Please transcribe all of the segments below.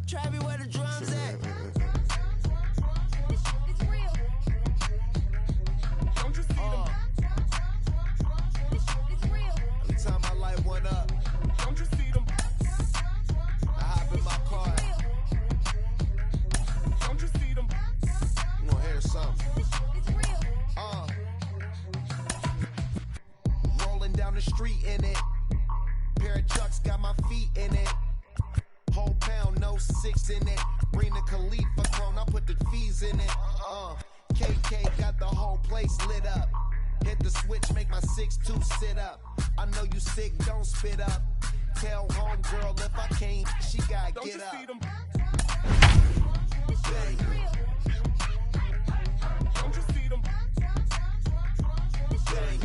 Trappy, where the drums at? It's real. Don't you see them? It's real. Every time I light one up, Don't you see them? I hop in my car. Don't you see them? You wanna hear something? It's real. Rolling down the street in it. Pair of chucks got my feet in it. Whole pound, no 6 in it. Bring the Khalifa clone, I put the fees in it. KK got the whole place lit up. Hit the switch, make my 6'2" sit up. I know you sick, don't spit up. Tell homegirl if I can't, she gotta Don't get you up. see them? Bang. Don't you see them? Bang.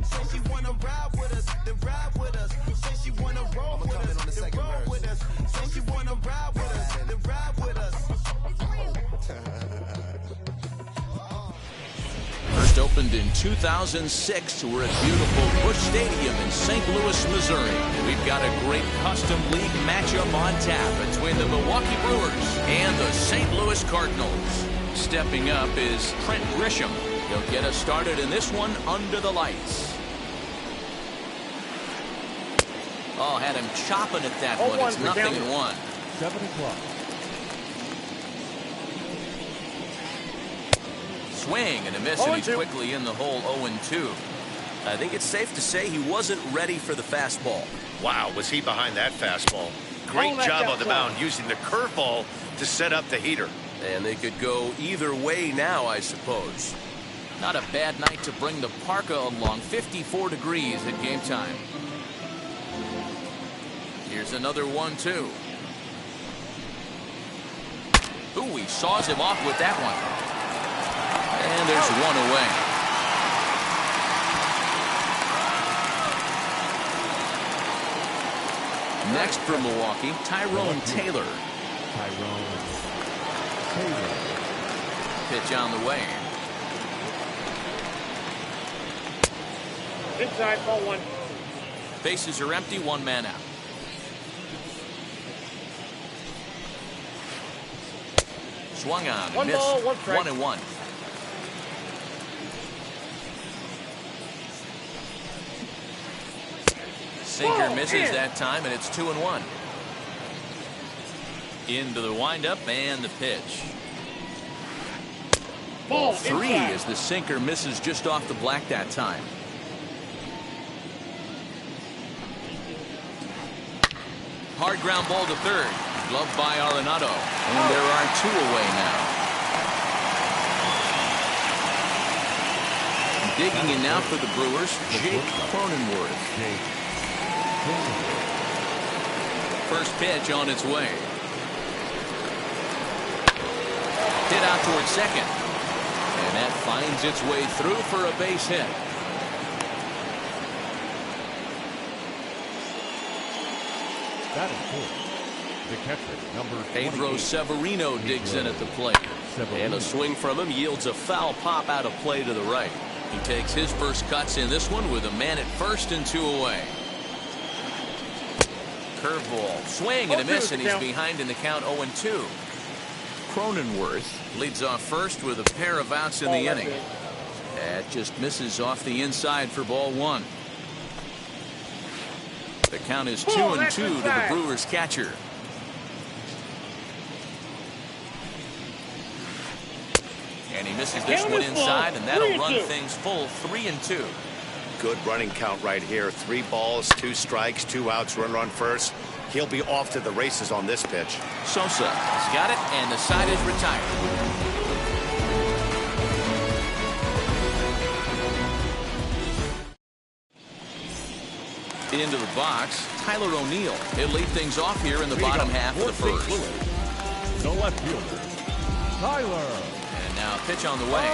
Say she wanna ride with us, then ride with us. Say she wanna roll with us, then roll with us. Say she wanna ride with us, then ride with us. First opened in 2006. We're at beautiful Busch Stadium in St. Louis, Missouri. We've got a great custom league matchup on tap between the Milwaukee Brewers and the St. Louis Cardinals. Stepping up is Trent Grisham. He'll get us started in this one under the lights. Oh, had him chopping at that one. It's 0-1. 7 o'clock. Swing and a miss, and he's quickly in the hole. 0-2. I think it's safe to say he wasn't ready for the fastball. Wow, was he behind that fastball? Great job on the mound using the curveball to set up the heater. And they could go either way now, I suppose. Not a bad night to bring the parka along. 54 degrees at game time. Here's another 1-2. Ooh, he saws him off with that one. And there's one away. Next for Milwaukee, Tyrone Taylor. Pitch on the way. Inside, ball 1. Bases are empty, 1 man out. Swung on, One missed. ball, 1 strike. 1-1. Sinker misses that time, and it's 2-1. Into the windup and the pitch. Ball 3 as the sinker misses just off the black that time. Hard ground ball to third. Gloved by Arenado. And there are 2 away now. Digging in now for the Brewers, Jake Cronenworth. First pitch on its way. Hit out towards second. And that finds its way through for a base hit. Batting fourth. The catcher, number Pedro 28. Severino digs in at the plate. And a swing from him yields a foul pop out of play to the right. He takes his first cuts in this one with a man at first and 2 away. Curveball, swing and a miss, and he's behind in the count. 0-2. Cronenworth leads off first with a pair of outs in the inning. That just misses off the inside for ball 1. The count is 2-2 to the Brewers catcher. And he misses this one inside, and that'll run things full. 3-2. Good running count right here. 3 balls, 2 strikes, 2 outs, runner on first. He'll be off to the races on this pitch. Sosa has got it, and the side is retired. Into the box, Tyler O'Neill. He'll lead things off here in the bottom half of the first. The left fielder, Tyler. And now a pitch on the way.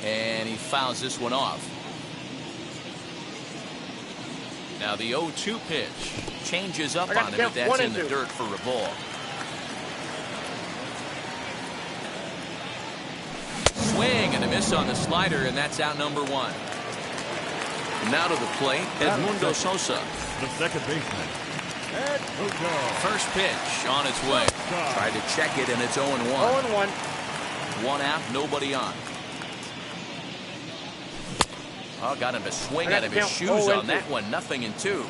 And he fouls this one off. Now the 0-2 pitch changes up on him, but that's in the dirt for a ball. Swing and and a miss on the slider, and that's out number one. Now to the plate, Edmundo Sosa. The second baseman, Edmundo. First pitch on its way. Tried to check it, and it's 0-1. 0-1. One out, nobody on. Oh, got him to swing out of his shoes on that one. 0-2.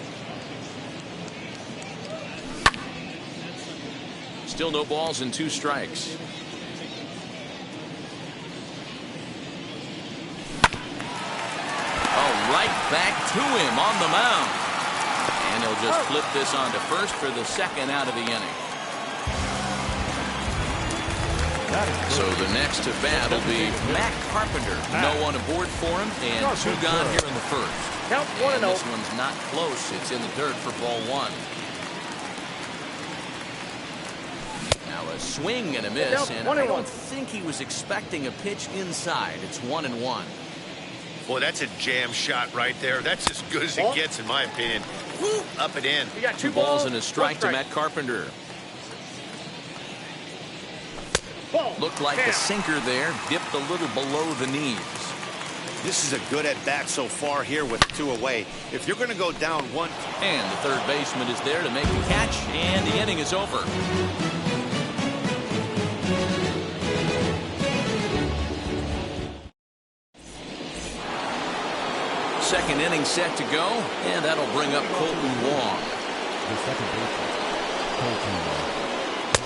Still no balls and 2 strikes. Oh, right back to him on the mound. And he'll just flip this on to first for the second out of the inning. So the next to bat will be Matt Carpenter. No one aboard for him, and 2 gone here in the first. Count And 1-0. this one's not close. It's in the dirt for ball 1. Now a swing and a miss, and I don't think he was expecting a pitch inside. It's 1-1. Boy, that's a jam shot right there. That's as good as it gets, in my opinion. Woo, up and in. You got 2 balls and a strike to Matt Carpenter. Ball. Looked like the sinker there dipped a little below the knees. This is a good at-bat so far here with 2 away. If you're going to go down 1... And the third baseman is there to make the catch, and the inning is over. Second inning set to go, and that'll bring up Colton Wong. The second baseman, Colton Wong.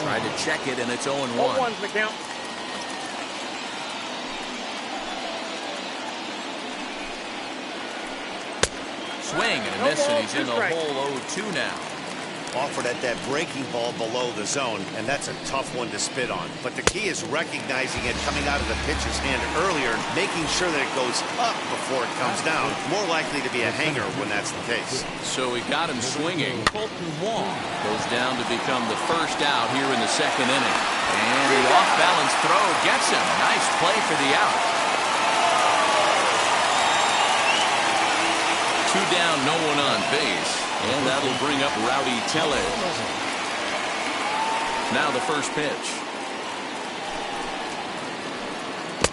Tried to check it, and it's 0-1. 0-1's the count. Swing and a miss, and he's in the hole 0-2 now. Offered at that breaking ball below the zone, and that's a tough one to spit on. But the key is recognizing it coming out of the pitcher's hand earlier, making sure that it goes up before it comes down. More likely to be a hanger when that's the case. So he got him swinging. Colton Wong goes down to become the first out here in the second inning. And the off-balance throw gets him. Nice play for the out. 2 down, no one on base. And that'll bring up Rowdy Tellez. Now the first pitch.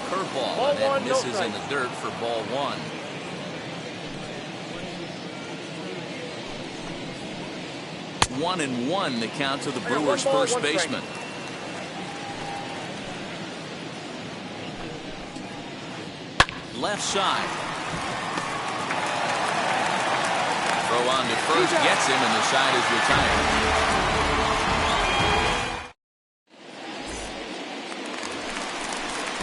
Curveball, and that misses in the dirt for ball 1. One and one, the count to the Brewers' first baseman. Left side. Throw on to first, gets him, and the side is retired.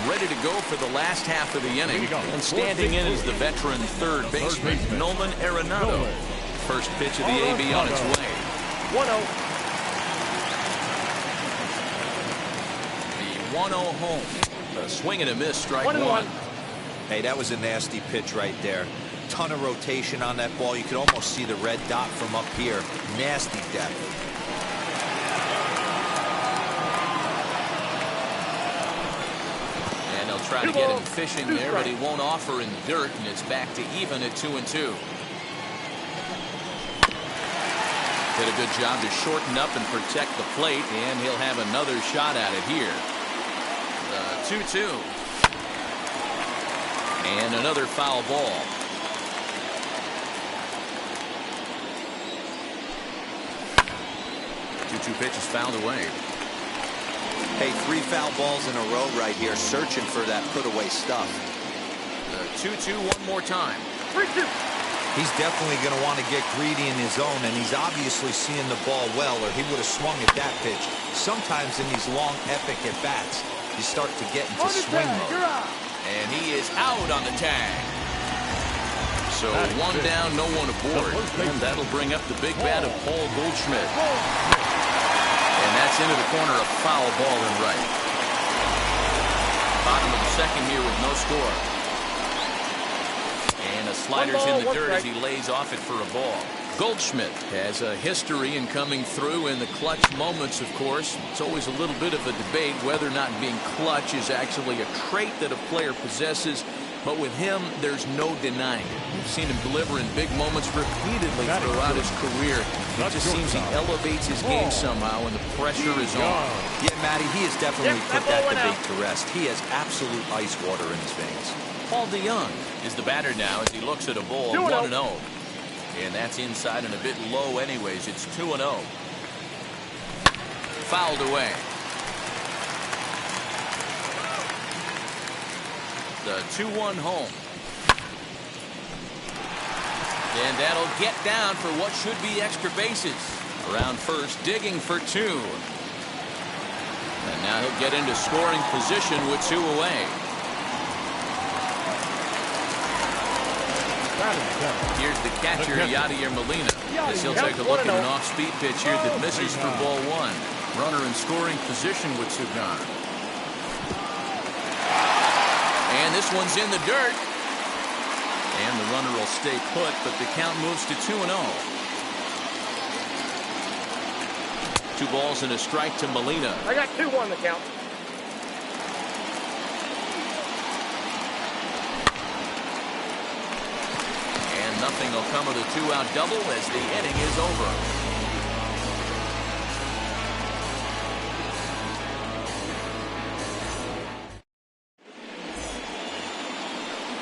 Ready to go for the last half of the inning. And standing in is the veteran third baseman, Nolan Arenado. First pitch of the AB on its way. 1-0. The 1-0 home. A swing and a miss, strike 1. Hey, that was a nasty pitch right there. Ton of rotation on that ball. You could almost see the red dot from up here. Nasty depth. And they'll try to get him fishing there, but he won't offer in the dirt, and it's back to even at 2-2. Did a good job to shorten up and protect the plate, and he'll have another shot at it here. The 2-2. And another foul ball. 2-2 pitch is fouled away. Hey, 3 foul balls in a row right here, searching for that put-away stuff. The 2-2 one more time. 3-2. He's definitely going to want to get greedy in his zone, and he's obviously seeing the ball well, or he would have swung at that pitch. Sometimes in these long, epic at-bats, you start to get into swing mode. And he is out on the tag. So 1 down, no one aboard. And that'll bring up the big bat of Paul Goldschmidt. And that's into the corner, a foul ball in right. Bottom of the second here with no score. And a slider's in the dirt as he lays off it for a ball. Goldschmidt has a history in coming through in the clutch moments, of course. It's always a little bit of a debate whether or not being clutch is actually a trait that a player possesses But with him, there's no denying it. We've seen him deliver in big moments repeatedly throughout his career. It just seems he elevates his game somehow when the pressure is on. Yeah, Matty, he has definitely put that debate to rest. He has absolute ice water in his veins. Paul DeYoung is the batter now as he looks at a ball 1-0. And that's inside and a bit low anyways. It's 2-0. Fouled away. The 2-1 home. And that'll get down for what should be extra bases. Around first, digging for 2. And now he'll get into scoring position with 2 away. Here's the catcher, Yadier Molina, as he'll take a look at an off-speed pitch here that misses for ball 1. Runner in scoring position with 2 gone. And this one's in the dirt. And the runner will stay put, but the count moves to 2-0. 2 balls and a strike to Molina. I got 2-1 the count. And nothing will come of the 2-out double as the inning is over.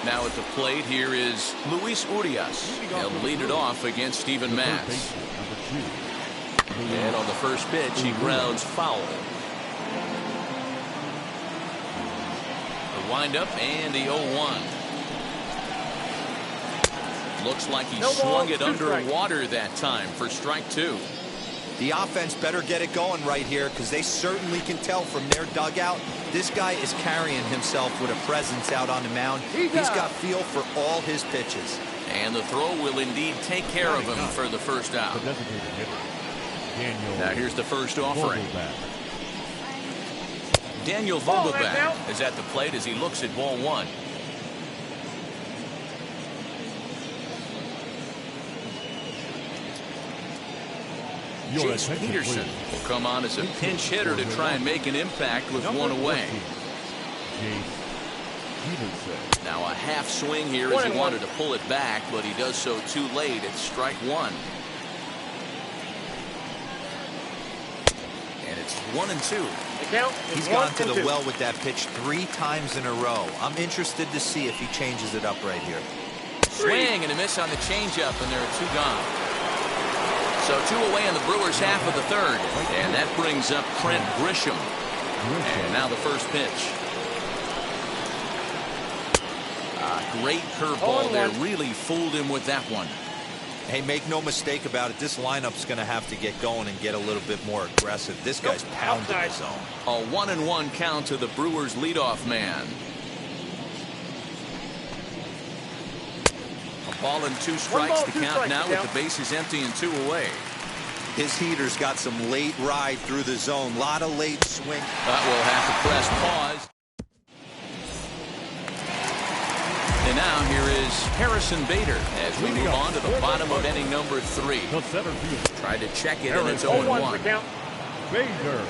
Now at the plate, here is Luis Urias. He'll lead it off against Steven Matz. And on the first pitch, he grounds foul. The windup and the 0-1. Looks like he swung it underwater that time for strike 2. The offense better get it going right here because they certainly can tell from their dugout this guy is carrying himself with a presence out on the mound. He's got feel for all his pitches. And the throw will indeed take care of him for the first out. Now here's the first offering. Daniel Vogelbach is at the plate as he looks at ball 1. Jace Peterson will come on as a pinch hitter to try and make an impact with 1 away. Now a half swing here as he wanted to pull it back, but he does so too late. It's strike 1. And it's 1-2. He's gone to the well with that pitch 3 times in a row. I'm interested to see if he changes it up right here. Swing and a miss on the changeup, and there are 2 gone. So 2 away in the Brewers' half of the 3rd. And that brings up Trent Grisham. And now the first pitch. Great curveball there. Really fooled him with that one. Hey, make no mistake about it. This lineup's going to have to get going and get a little bit more aggressive. This guy's pounding his zone. A 1-1 count to the Brewers' leadoff man. A ball and 2 strikes to count now with the bases empty and 2 away. His heater's got some late ride through the zone. A lot of late swing. But we'll have to press pause. And now here is Harrison Bader as we move on to the bottom of inning number 3. Tried to check it and it's 0-1. Bader.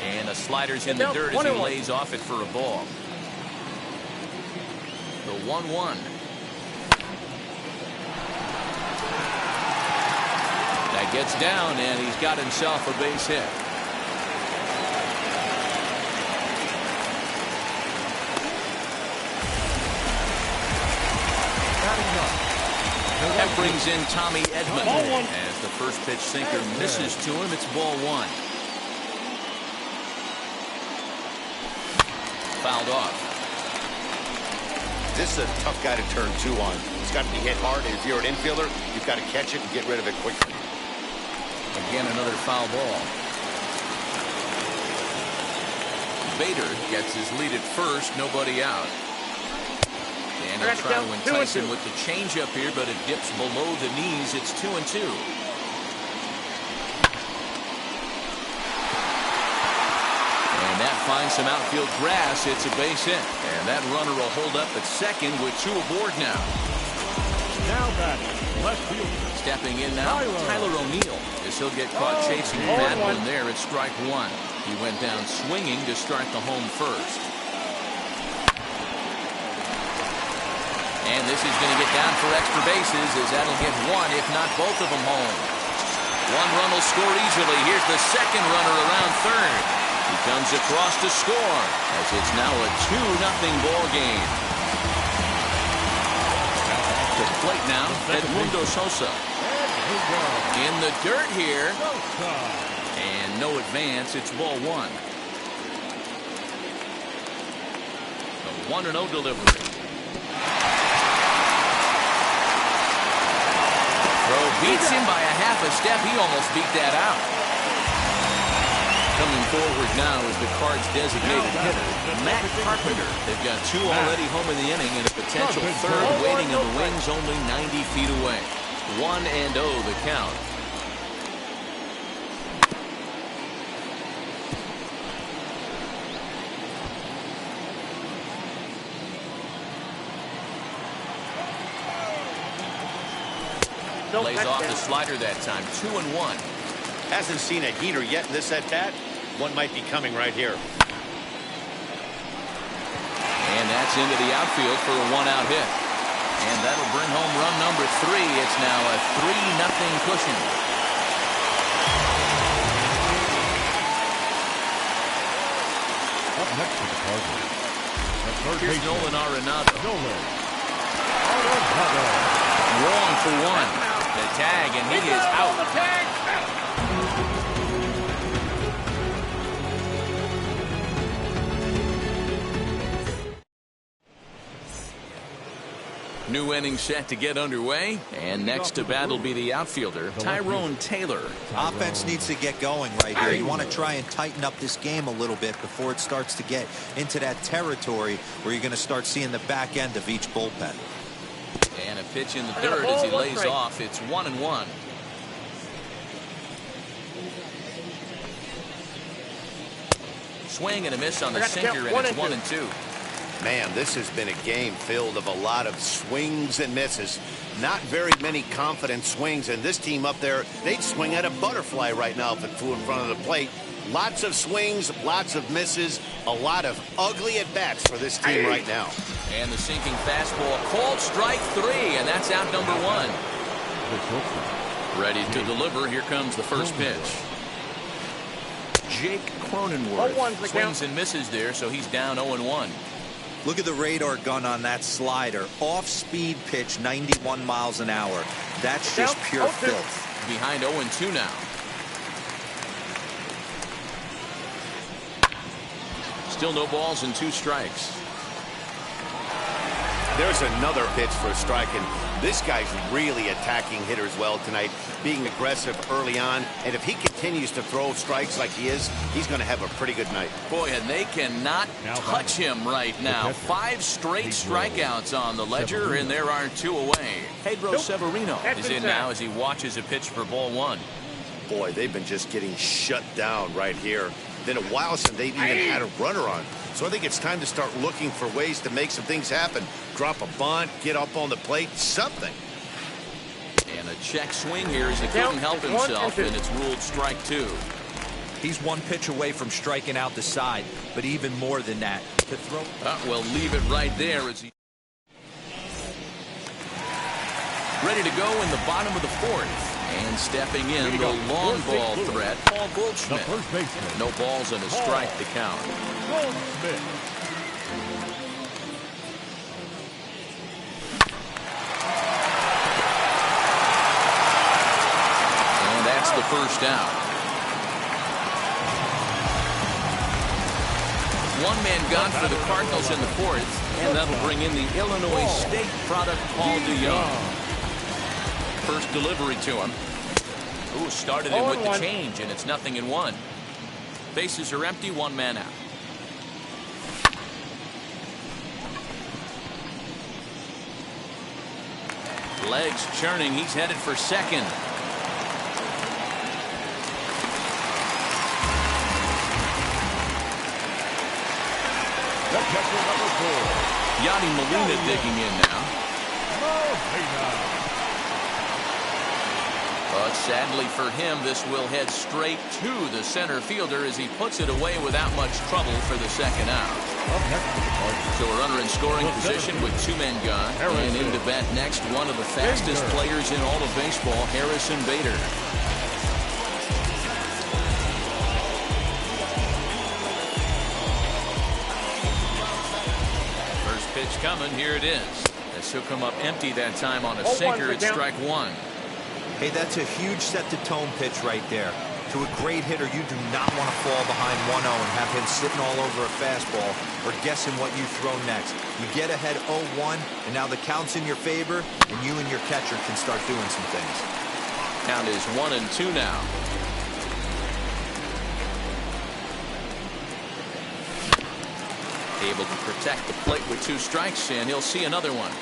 And the slider's in the dirt as he lays off it for a ball. The 1-1. That gets down and he's got himself a base hit. That brings in Tommy Edman as the first pitch sinker misses to him. It's ball 1. Fouled off. This is a tough guy to turn 2 on. He's got to be hit hard, and if you're an infielder, you've got to catch it and get rid of it quickly. Again, another foul ball. Bader gets his lead at first, nobody out. And he'll try to entice him with the changeup here, but it dips below the knees. It's 2-2. And that finds some outfield grass. It's a base hit. And that runner will hold up at second with 2 aboard now. Now batting, left fielder. Stepping in now, Tyler O'Neill, as he'll get caught chasing Madlin there at strike one. He went down swinging to start the home first. And this is going to get down for extra bases, as that'll get one, if not both of them home. One run will score easily. Here's the second runner around third. He comes across to score, as it's now a 2-0 ball game. To the plate now, Edmundo Sosa. In the dirt here. And no advance. It's ball one. The 1-0 delivery. Throw beats him by a half a step. He almost beat that out. Coming forward now is the Cards' designated hitter, Matt Carpenter. They've got two already home in the inning and a potential third waiting in the wings only 90 feet away. 1-0 the count. Lays off the slider that time. 2-1. Hasn't seen a heater yet in this at-bat. One might be coming right here. And that's into the outfield for a one-out hit. And that'll bring home run number 3. It's now a 3-0 cushion. Up next to the Cardinals. Here's Nolan Arenado. Nolan Arenado. Wrong for one. The tag, and he is out. New inning set to get underway, and next to bat will be the outfielder, Tyrone Taylor. Offense needs to get going right here. You want to try and tighten up this game a little bit before it starts to get into that territory where you're going to start seeing the back end of each bullpen. And a pitch in the dirt as he lays off. It's 1-1. Swing and a miss on the sinker, and it's 1-2. Man, this has been a game filled of a lot of swings and misses. Not very many confident swings, and this team up there, they'd swing at a butterfly right now if it flew in front of the plate. Lots of swings, lots of misses, a lot of ugly at-bats for this team right now. And the sinking fastball called strike 3, and that's out number 1. Ready to deliver. Here comes the first pitch. Jake Cronenworth swings and misses there, so he's down 0-1. Look at the radar gun on that slider. Off-speed pitch, 91 miles an hour. That's just pure filth. Behind 0-2 now. Still no balls and 2 strikes. There's another pitch for a strike, and this guy's really attacking hitters well tonight, being aggressive early on, and if he continues to throw strikes like he is, he's going to have a pretty good night. Boy, and they cannot touch him right now. 5 straight strikeouts on the ledger, and there are 2 away. Pedro Severino is in now as he watches a pitch for ball 1. Boy, they've been just getting shut down right here. Been a while since they've even had a runner on. So I think it's time to start looking for ways to make some things happen. Drop a bunt, get up on the plate, something. And a check swing here as he couldn't help himself, and it's ruled strike 2. He's 1 pitch away from striking out the side, but even more than that, to throw. Well, leave it right there as he ready to go in the bottom of the 4th. And stepping in, the long ball threat, Paul Goldschmidt. No balls and a strike to count. And that's the first out. 1 man gone for the Cardinals in the 4th, and that'll bring in the Illinois State product, Paul DeYoung. First delivery to him. Ooh, started him with the change, and it's 0-1. Bases are empty, 1 man out. Legs churning, he's headed for second. Yadi Molina digging in now. But sadly for him, this will head straight to the center fielder as he puts it away without much trouble for the second out. So a runner in scoring position with 2 men gone. And in to bat next, one of the fastest players in all of baseball, Harrison Bader. First pitch coming, here it is. As he'll come up empty that time on a sinker at strike 1. Hey, that's a huge set-the-tone pitch right there. To a great hitter, you do not want to fall behind 1-0 and have him sitting all over a fastball or guessing what you throw next. You get ahead 0-1, and now the count's in your favor, and you and your catcher can start doing some things. Count is 1-2 now. Able to protect the plate with 2 strikes, and he'll see another one.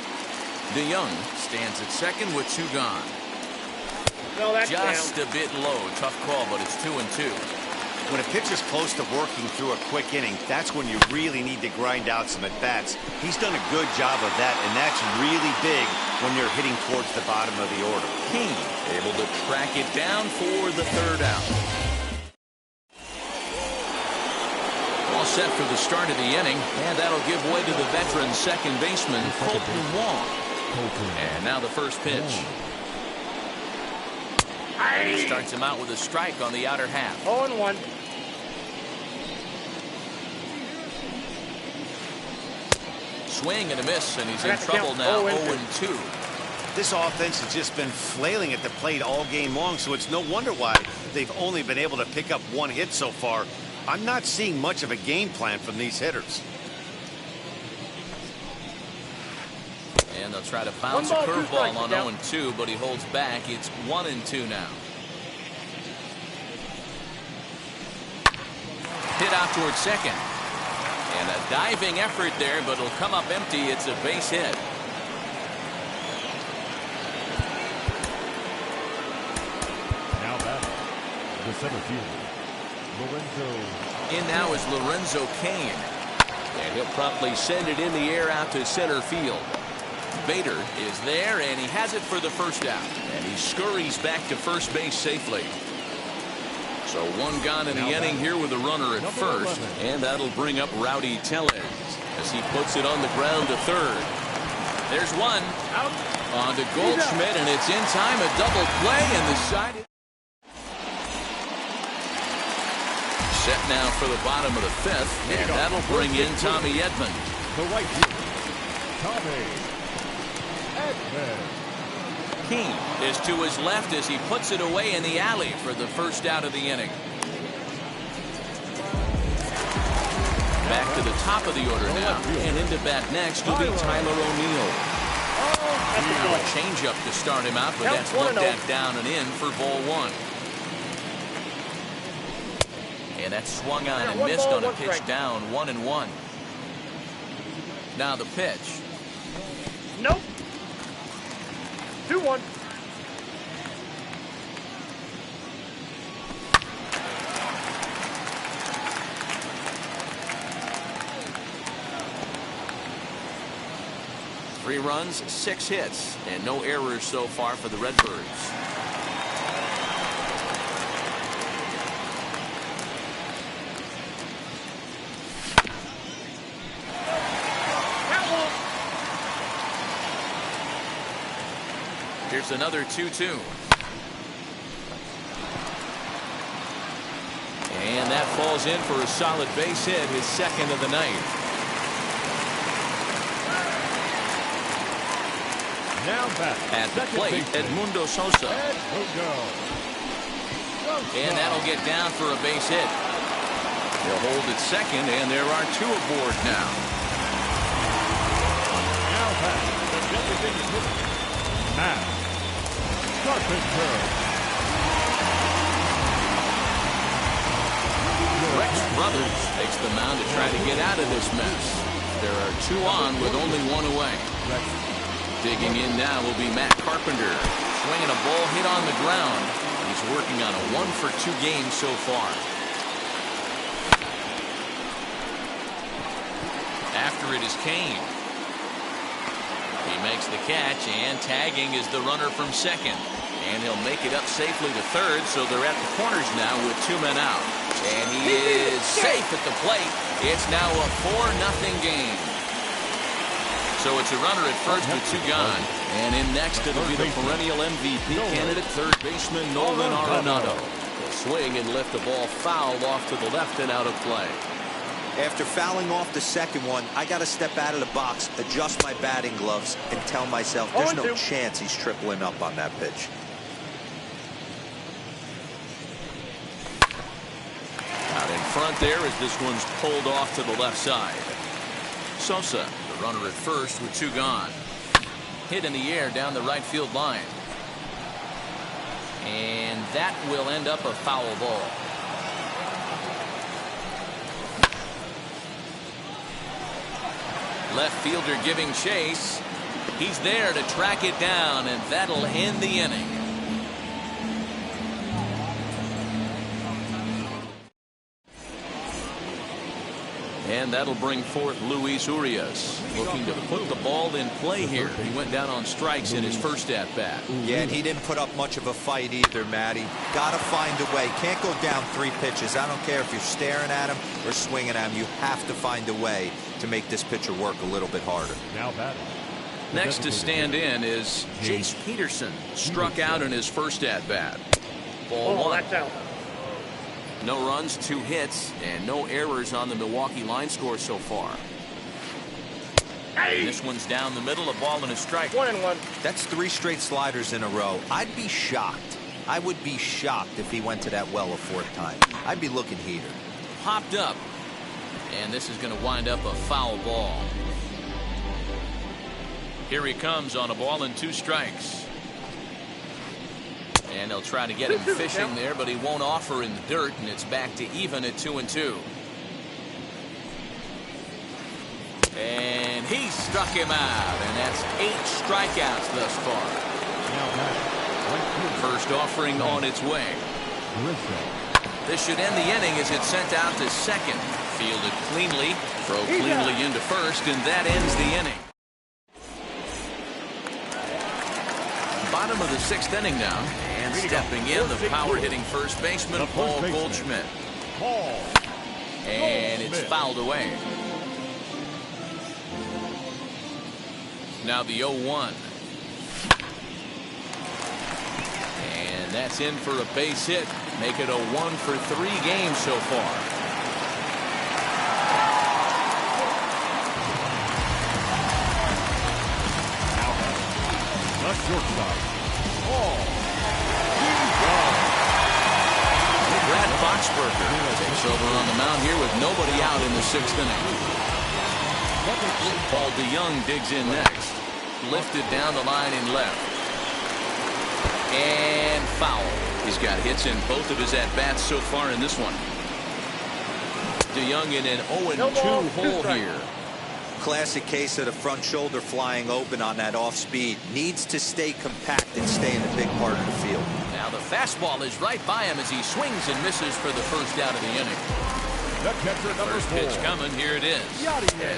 DeYoung stands at second with 2 gone. No, that's Just down. a bit low. Tough call, but it's 2-2. When a pitcher's close to working through a quick inning, that's when you really need to grind out some at-bats. He's done a good job of that, and that's really big when you're hitting towards the bottom of the order. King able to track it down for the 3rd out. All set for the start of the inning, and that'll give way to the veteran second baseman, Colton Wong. And now the first pitch. He starts him out with a strike on the outer half. 0-1. Swing and a miss, and he's in trouble now. 0-2. This offense has just been flailing at the plate all game long, so it's no wonder why they've only been able to pick up 1 hit so far. I'm not seeing much of a game plan from these hitters. And they'll try to bounce a curveball on 0-2, but he holds back. It's 1-2 now. Hit out towards second. And a diving effort there, but it'll come up empty. It's a base hit. Now back, the center fielder, Lorenzo. In now is Lorenzo Cain. And he'll promptly send it in the air out to center field. Bader is there, and he has it for the first out. And he scurries back to first base safely. So 1 gone in the inning here with a runner at first. And that'll bring up Rowdy Tellez as he puts it on the ground to third. There's 1. Out. On to Goldschmidt, and it's in time. A double play, and the side. Set now for the bottom of the 5th. And that'll bring in Tommy Edman. The right fielder, Tommy Edman. King is to his left as he puts it away in the alley for the first out of the inning. Back to the top of the order now, and into bat next will be Tyler O'Neill. Now a changeup to start him out, but that's looked at down and in for ball 1. And that's swung on and missed on a pitch down, 1-1. Now the pitch. Nope. 2-1. Three runs, 6 hits, and no errors so far for the Redbirds. Here's another 2-2. And that falls in for a solid base hit, his second of the night. Now back At the plate, Edmundo Sosa. And that'll get down for a base hit. He'll hold at second, and there are 2 aboard now. Now back, the designated hitter, Matt Carpenter. Rex Brothers takes the mound to try to get out of this mess. There are 2 on with only 1 away. Digging in now will be Matt Carpenter. Swinging a ball hit on the ground. He's working on a 1-for-2 game so far. After it is Kane. He makes the catch, and tagging is the runner from second. And he'll make it up safely to third, so they're at the corners now with 2 men out. And he is safe at the plate. It's now a 4-0 game. So it's a runner at first with 2 gone. And in next, it'll be the perennial MVP candidate, third baseman Nolan Arenado. He'll swing and lift the ball foul off to the left and out of play. After fouling off the second one, I got to step out of the box, adjust my batting gloves, and tell myself there's no chance he's tripling up on that pitch. Out in front there as this one's pulled off to the left side. Sosa, the runner at first with 2 gone. Hit in the air down the right field line. And that will end up a foul ball. Left fielder giving chase. He's there to track it down, and that'll end the inning. And that'll bring forth Luis Urias, looking to put the ball in play here. He went down on strikes in his first at-bat. Yeah, and he didn't put up much of a fight either, Matty. Got to find a way. Can't go down 3 pitches. I don't care if you're staring at him or swinging at him. You have to find a way to make this pitcher work a little bit harder. Now batting. Next to stand in is Jace Peterson. Struck out in his first at-bat. Ball 1. That's out. No runs, 2 hits, and no errors on the Milwaukee line score so far. And this one's down the middle, a ball and a strike. 1-1. That's 3 straight sliders in a row. I'd be shocked. I would be shocked if he went to that well a 4th time. I'd be looking heater. Popped up. And this is going to wind up a foul ball. Here he comes on a ball and 2 strikes. And they'll try to get him fishing there, but he won't offer in the dirt, and it's back to even at 2-2. And he struck him out, and that's 8 strikeouts thus far. First offering on its way. This should end the inning as it's sent out to second. Fielded cleanly, throw cleanly into first, and that ends the inning. Bottom of the 6th inning now, and stepping in, the power-hitting first baseman, Paul Goldschmidt. And it's fouled away. Now the 0-1. And that's in for a base hit. Make it a 1-for-3 game so far. Shortstop. Brad Boxberger takes over on the mound here with nobody out in the 6th inning. Paul DeYoung digs in next. Lifted down the line in left. And foul. He's got hits in both of his at-bats so far in this one. DeYoung in an 0-2 hole here. Classic case of the front shoulder flying open on that off speed. Needs to stay compact and stay in the big part of the field. Now the fastball is right by him as he swings and misses for the first out of the inning. The catcher, number First 4. pitch coming, here it is.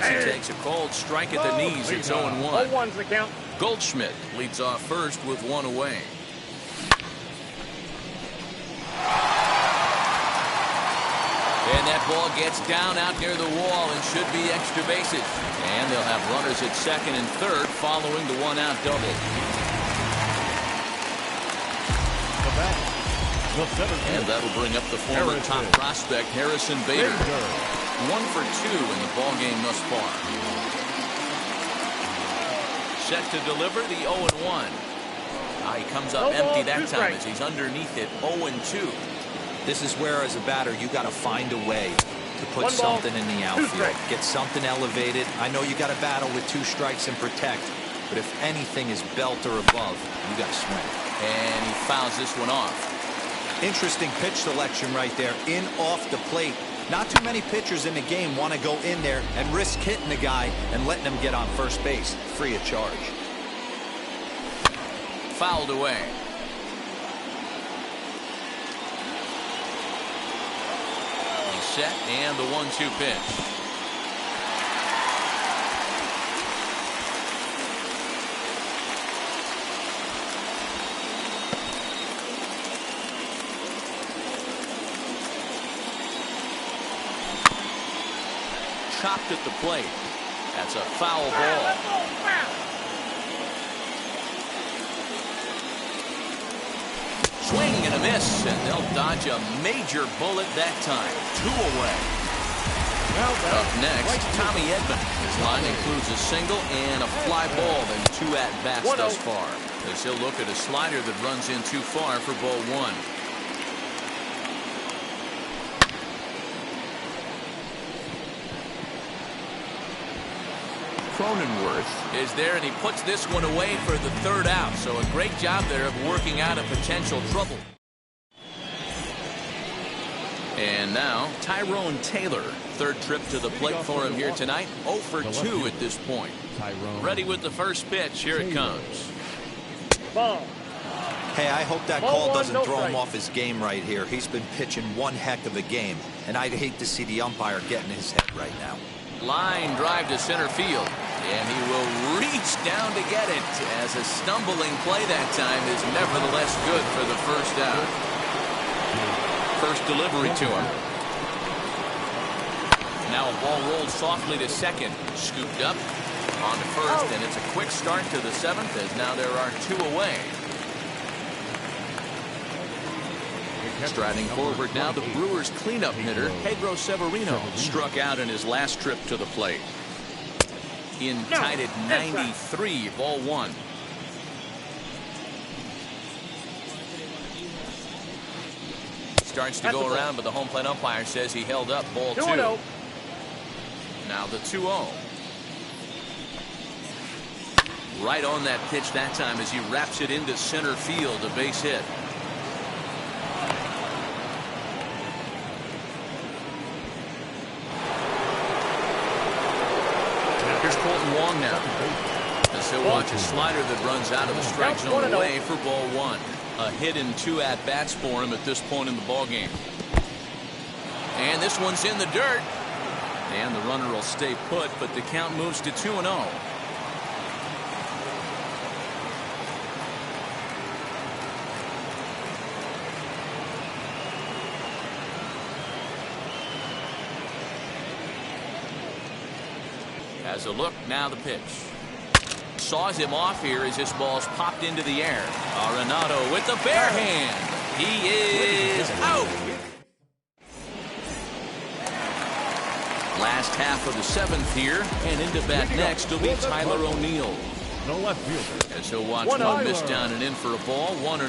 As he takes a cold strike at the knees, it's 0-1. 0-1's the count. Goldschmidt leads off first with 1 away. And that ball gets down out near the wall and should be extra bases. And they'll have runners at second and third following the 1-out double. And that'll bring up the former top prospect Harrison Bader. 1 for 2 in the ballgame thus far. Set to deliver the 0-1. He comes up empty that time as he's underneath it 0-2. This is where, as a batter, you got to find a way to put something in the outfield. Get something elevated. I know you got to battle with 2 strikes and protect, but if anything is belt or above, you got to swing. And he fouls this one off. Interesting pitch selection right there. In off the plate. Not too many pitchers in the game want to go in there and risk hitting the guy and letting him get on first base free of charge. Fouled away. Set and the 1-2 pitch. chopped at the plate. That's a foul ball. Swing and a miss, and they'll dodge a major bullet that time. 2 away. Up next, Tommy Edman. His line includes a single and a fly ball and 2 at-bats thus far. As he'll look at a slider that runs in too far for ball 1. Cronenworth is there, and he puts this one away for the 3rd out. So a great job there of working out a potential trouble. And now Tyrone Taylor, 3rd trip to the plate for him here tonight. 0 for 2 at this point. Ready with the first pitch. Here it comes. Ball. Hey, I hope that Ball call one, doesn't no throw him strike. off his game right here. He's been pitching one heck of a game, and I'd hate to see the umpire getting his head right now. Line drive to center field, and he will reach down to get it, as a stumbling play that time is nevertheless good for the 1st out. First delivery to him. Now a ball rolled softly to second, scooped up on to first, and it's a quick start to the 7th, as now there are 2 away. Striding forward now, the Brewers cleanup hitter, Pedro Severino, struck out in his last trip to the plate. In tied at 93, ball 1. Starts to go around, but the home plate umpire says he held up, ball 2. Now the 2-0. Right on that pitch that time as he wraps it into center field, a base hit. Here's Colton Wong now. As he'll watch a slider that runs out of the strike zone away for ball 1. A hit and 2 at-bats for him at this point in the ballgame. And this one's in the dirt. And the runner will stay put, but the count moves to 2-0. As a look, now the pitch. Saws him off here as this ball's popped into the air. Arenado with the bare hand. He is out. Last half of the 7th here, and into bat next will be Tyler O'Neill. No left fielder. As he'll watch one miss down and in for a ball, 1-0.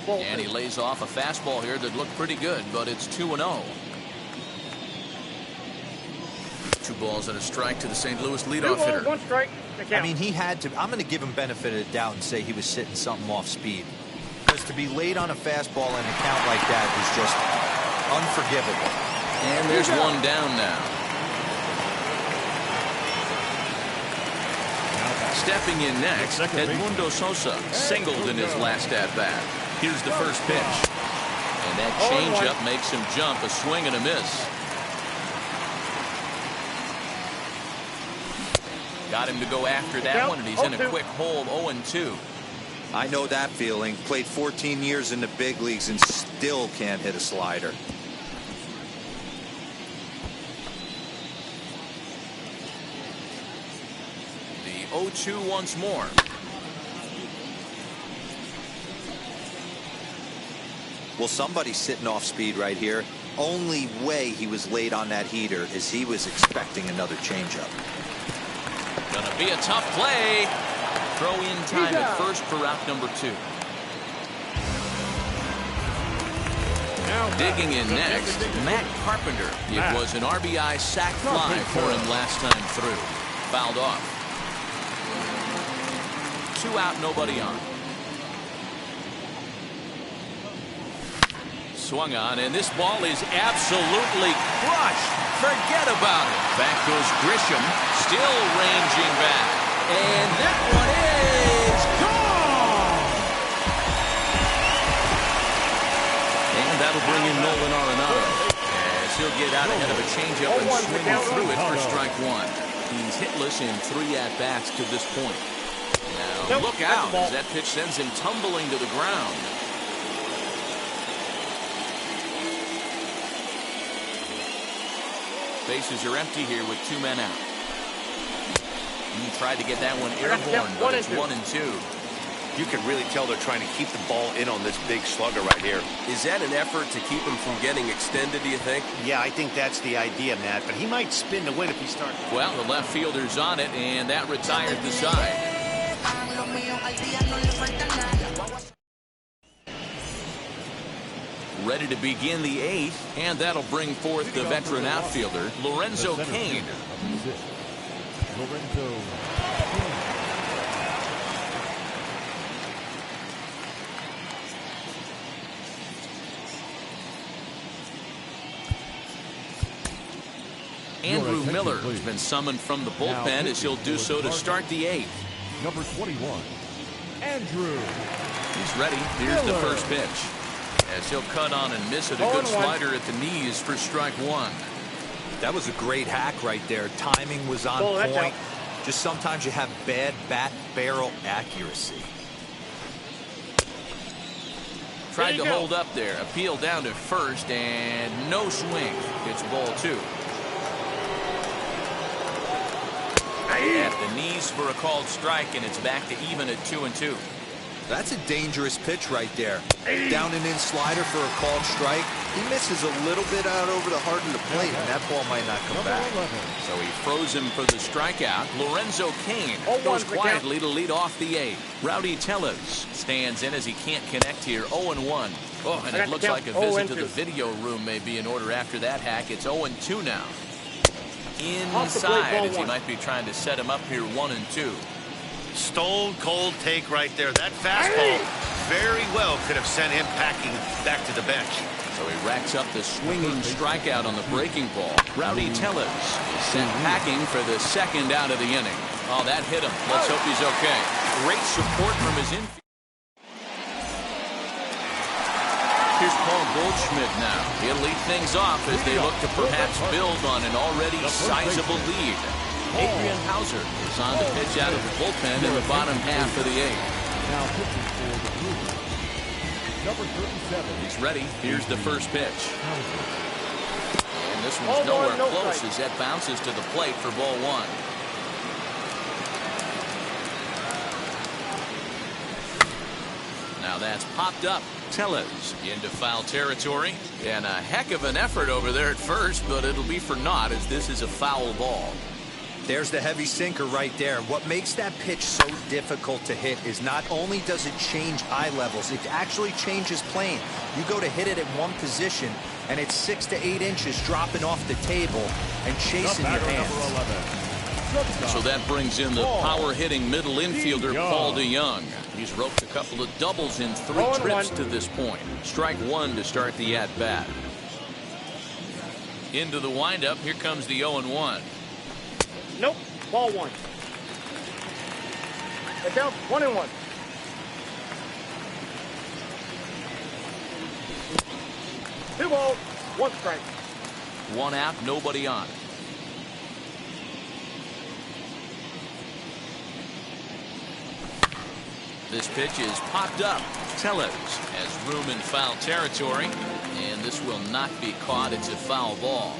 And he lays off a fastball here that looked pretty good, but it's 2-0. 2 balls and a strike to the St. Louis leadoff hitter. 1 strike. I mean, he had to. I'm going to give him benefit of the doubt and say he was sitting something off speed. Because to be late on a fastball in a count like that is just unforgivable. And there's 1 down now. Stepping in next, Edmundo Sosa singled in his last at-bat. Here's the first pitch. And that changeup makes him jump, a swing and a miss. Got him to go after that one, and he's in a quick hole, 0-2. I know that feeling. Played 14 years in the big leagues and still can't hit a slider. The 0-2 once more. Well, somebody's sitting off speed right here. Only way he was late on that heater is he was expecting another changeup. Gonna be a tough play. Throw in time at first for route number 2. Digging in next, Matt Carpenter. It was an RBI sac fly for him last time through. Fouled off. 2 out, nobody on. Swung on, and this ball is absolutely crushed. Forget about it. Back goes Grisham, still ranging back. And that one is gone! And that'll bring in Nolan Arenado, as he'll get out ahead of a changeup and swing through it for strike 1. He's hitless in 3 at-bats to this point. Now look out as that pitch sends him tumbling to the ground. Bases are empty here with 2 men out. He tried to get that one airborne, but it's 1-2. You can really tell they're trying to keep the ball in on this big slugger right here. Is that an effort to keep him from getting extended, do you think? Yeah, I think that's the idea, Matt, but he might spin to win if he starts. Well, the left fielder's on it, and that retires the side. Ready to begin the 8th, and that'll bring forth the veteran outfielder, Lorenzo Cain. Lorenzo. Andrew Miller has been summoned from the bullpen as he'll do so to start the 8th. Number 21, Andrew. He's ready. Here's the first pitch. As he'll cut on and miss it. A good slider at the knees for strike 1. That was a great hack right there. Timing was on point. Just sometimes you have bad bat barrel accuracy. Tried to hold up there. Appeal down to first, and no swing. It's ball 2. At the knees for a called strike, and it's back to even at 2-2. That's a dangerous pitch right there. Down and in slider for a called strike. He misses a little bit out over the heart of the plate, and that ball might not come back. So he froze him for the strikeout. Lorenzo Cain goes quietly to lead off the 8th. Rowdy Tellez stands in as he can't connect here. 0-1. Oh, and it looks like a visit to the video room may be in order after that hack. It's 0-2 now. Inside as he might be trying to set him up here 1-2. Stone cold take right there. That fastball very well could have sent him packing back to the bench. So he racks up the swinging strikeout on the breaking ball. Rowdy Tellez is sent packing for the 2nd out of the inning. Oh, that hit him. Let's hope he's okay. Great support from his infield. Here's Paul Goldschmidt now. He'll lead things off as they look to perhaps build on an already sizable lead. Adrian Hauser is on to pitch out of the bullpen in the bottom half of the 8th. Now pitching for the Brewers, number 37. He's ready. Here's the first pitch. And this one's nowhere close as that bounces to the plate for ball 1. Now that's popped up. Tellez into foul territory, and a heck of an effort over there at first, but it'll be for naught as this is a foul ball. There's the heavy sinker right there. What makes that pitch so difficult to hit is not only does it change eye levels, it actually changes plane. You go to hit it at one position, and it's 6 to 8 inches dropping off the table and chasing your hands. So that brings in the power-hitting middle infielder, Paul DeYoung. He's roped a couple of doubles in 3 trips to this point. Strike 1 to start the at-bat. Into the windup, here comes the 0-1. Nope, ball 1. Get down, 1-1. Two balls, 1 strike. 1 out, nobody on. This pitch is popped up. Tellez has room in foul territory, and this will not be caught. It's a foul ball.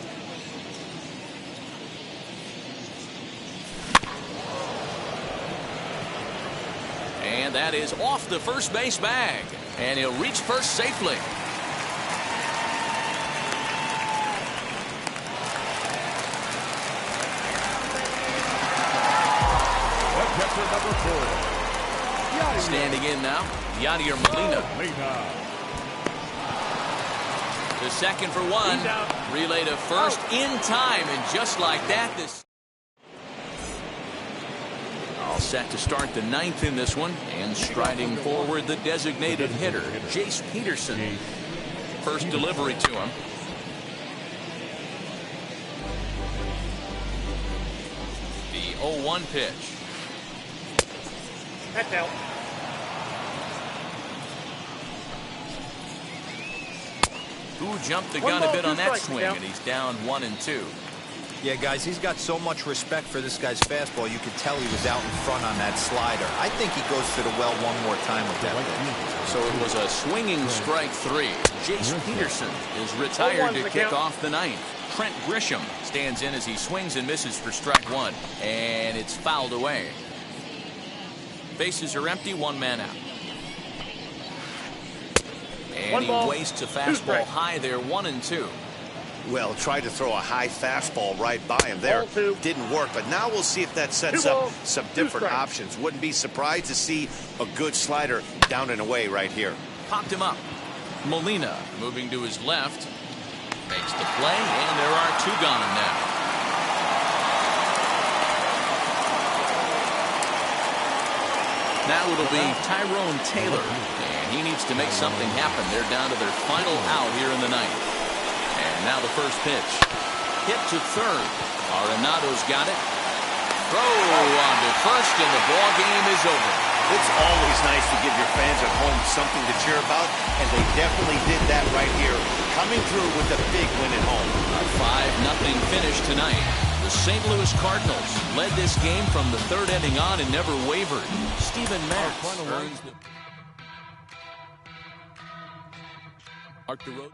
And that is off the first base bag, and he'll reach first safely. Catcher number 4. Standing in now, Yadier Molina. The second for 1. Relay to first in time, and just like that, this all set to start the 9th in this one, and striding forward the designated hitter, Jace Peterson. First delivery to him. The 0-1 pitch. That's out. Who jumped the gun a bit on that swing, and he's down 1-2. Yeah, guys, he's got so much respect for this guy's fastball. You could tell he was out in front on that slider. I think he goes to the well one more time with that pitch. So it was a swinging strike 3. Jace Peterson is retired to kick off the ninth. Trent Grisham stands in as he swings and misses for strike 1. And it's fouled away. Bases are empty, 1 man out. And he wastes a fastball high there, 1-2. Well, tried to throw a high fastball right by him there. Didn't work, but now we'll see if that sets up some different options. Wouldn't be surprised to see a good slider down and away right here. Popped him up. Molina moving to his left. Makes the play, and there are 2 gone now. Now it'll be Tyrone Taylor, and he needs to make something happen. They're down to their final out here in the ninth. And now the first pitch. Hit to third. Arenado's got it. Throw on to first, and the ball game is over. It's always nice to give your fans at home something to cheer about, and they definitely did that right here, coming through with a big win at home. A 5-0 finish tonight. The St. Louis Cardinals led this game from the 3rd inning on and never wavered. Steven Matz earns the... Arc the road.